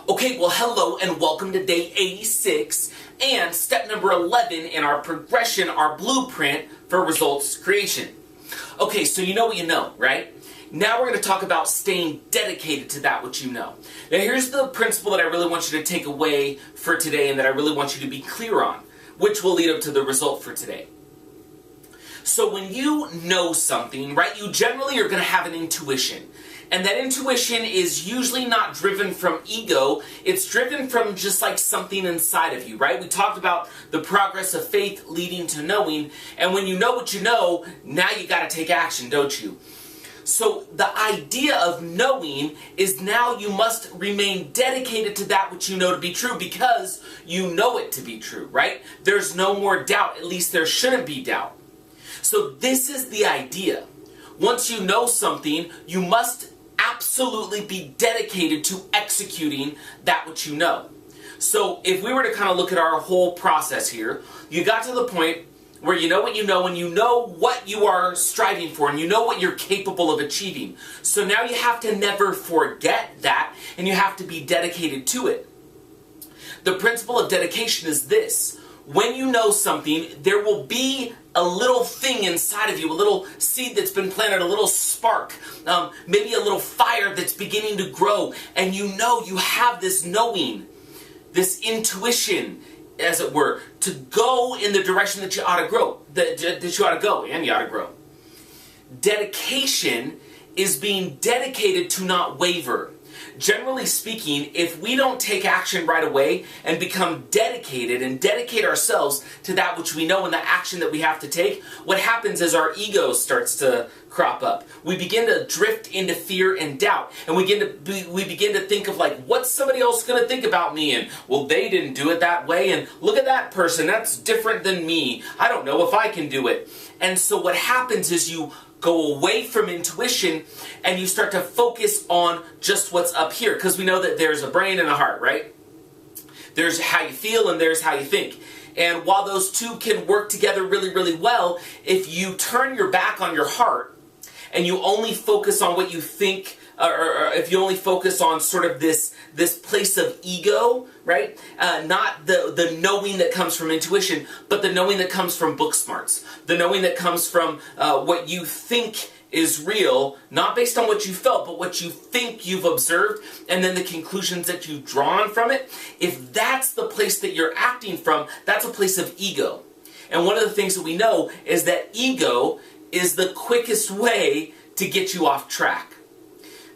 Okay, well hello and welcome to day 86 and step number 11 in our progression, our blueprint for results creation. Okay, so you know what you know, right? Now we're going to talk about staying dedicated to that which you know. Now here's the principle that I really want you to take away for today and that I really want you to be clear on, which will lead up to the result for today. So when you know something, right, you generally are going to have an intuition. And that intuition is usually not driven from ego, it's driven from just like something inside of you, right? We talked about the progress of faith leading to knowing, and when you know what you know, now you got to take action, don't you? So the idea of knowing is now you must remain dedicated to that which you know to be true because you know it to be true, right? There's no more doubt, at least there shouldn't be doubt. So this is the idea. Once you know something, you must absolutely be dedicated to executing that which you know. So if we were to kind of look at our whole process here, you got to the point where you know what you know and you know what you are striving for and you know what you're capable of achieving. So now you have to never forget that and you have to be dedicated to it. The principle of dedication is this. When you know something, there will be a little thing inside of you, a little seed that's been planted, a little spark, maybe a little fire that's beginning to grow, and you know you have this knowing, this intuition, as it were, to go in the direction that you ought to grow, that you ought to go, and you ought to grow. Dedication is being dedicated to not waver. Generally speaking, if we don't take action right away and become dedicated and dedicate ourselves to that which we know and the action that we have to take, what happens is our ego starts to crop up. We begin to drift into fear and doubt, and we begin to think of like, what's somebody else going to think about me? And well, they didn't do it that way, and look at that person, that's different than me. I don't know if I can do it. And so what happens is you go away from intuition and you start to focus on just what's up here, because we know that there's a brain and a heart, right? There's how you feel and there's how you think. And while those two can work together really, really well, if you turn your back on your heart and you only focus on what you think, or if you only focus on sort of this place of ego, right? Not the knowing that comes from intuition, but the knowing that comes from book smarts. The knowing that comes from what you think is real, not based on what you felt, but what you think you've observed, and then the conclusions that you've drawn from it. If that's the place that you're acting from, that's a place of ego. And one of the things that we know is that ego is the quickest way to get you off track.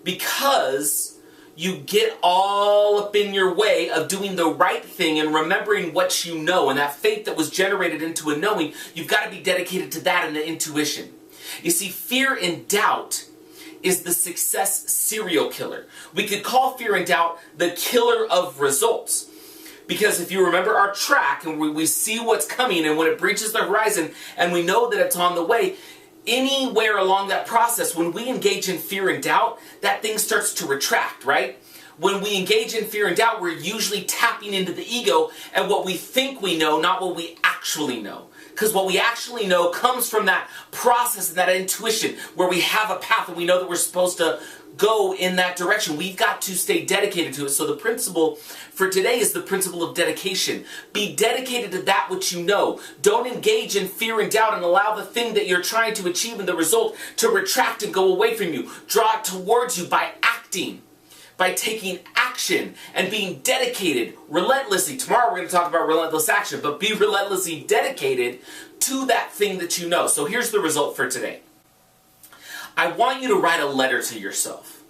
Because you get all up in your way of doing the right thing and remembering what you know, and that faith that was generated into a knowing, you've got to be dedicated to that and the intuition. You see, fear and doubt is the success serial killer. We could call fear and doubt the killer of results. Because if you remember our track and we see what's coming, and when it breaches the horizon and we know that it's on the way, anywhere along that process, when we engage in fear and doubt, that thing starts to retract, right? When we engage in fear and doubt, we're usually tapping into the ego and what we think we know, not what we actually know. Because what we actually know comes from that process and that intuition where we have a path and we know that we're supposed to go in that direction. We've got to stay dedicated to it. So the principle for today is the principle of dedication. Be dedicated to that which you know. Don't engage in fear and doubt and allow the thing that you're trying to achieve in the result to retract and go away from you. Draw it towards you by acting, by taking action and being dedicated relentlessly. Tomorrow we're going to talk about relentless action, but be relentlessly dedicated to that thing that you know. So here's the result for today. I want you to write a letter to yourself,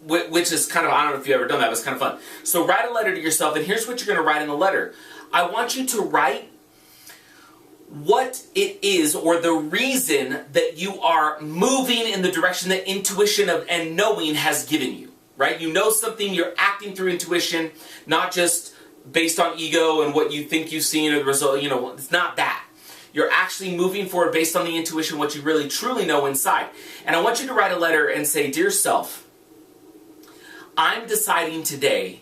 which is kind of, I don't know if you've ever done that, but it's kind of fun. So write a letter to yourself, and here's what you're going to write in the letter. I want you to write what it is, or the reason that you are moving in the direction that intuition and knowing has given you, right? You know something, you're acting through intuition, not just based on ego and what you think you've seen or the result, it's not that. You're actually moving forward based on the intuition, what you really truly know inside. And I want you to write a letter and say, "Dear self, I'm deciding today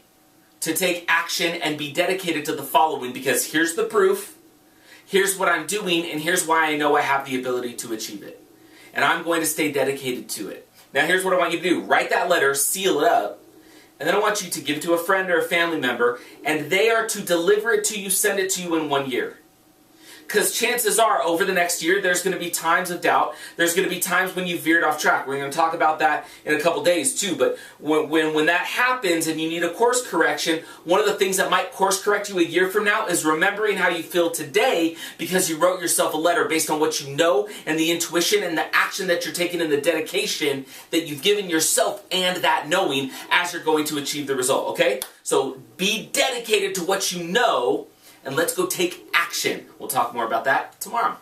to take action and be dedicated to the following because here's the proof, here's what I'm doing, and here's why I know I have the ability to achieve it. And I'm going to stay dedicated to it." Now here's what I want you to do. Write that letter, seal it up, and then I want you to give it to a friend or a family member, and they are to deliver it to you, send it to you in 1 year. Because chances are, over the next year, there's going to be times of doubt. There's going to be times when you veered off track. We're going to talk about that in a couple days too. But when that happens and you need a course correction, one of the things that might course correct you a year from now is remembering how you feel today, because you wrote yourself a letter based on what you know and the intuition and the action that you're taking and the dedication that you've given yourself and that knowing as you're going to achieve the result. Okay? So be dedicated to what you know, and let's go take action. We'll talk more about that tomorrow.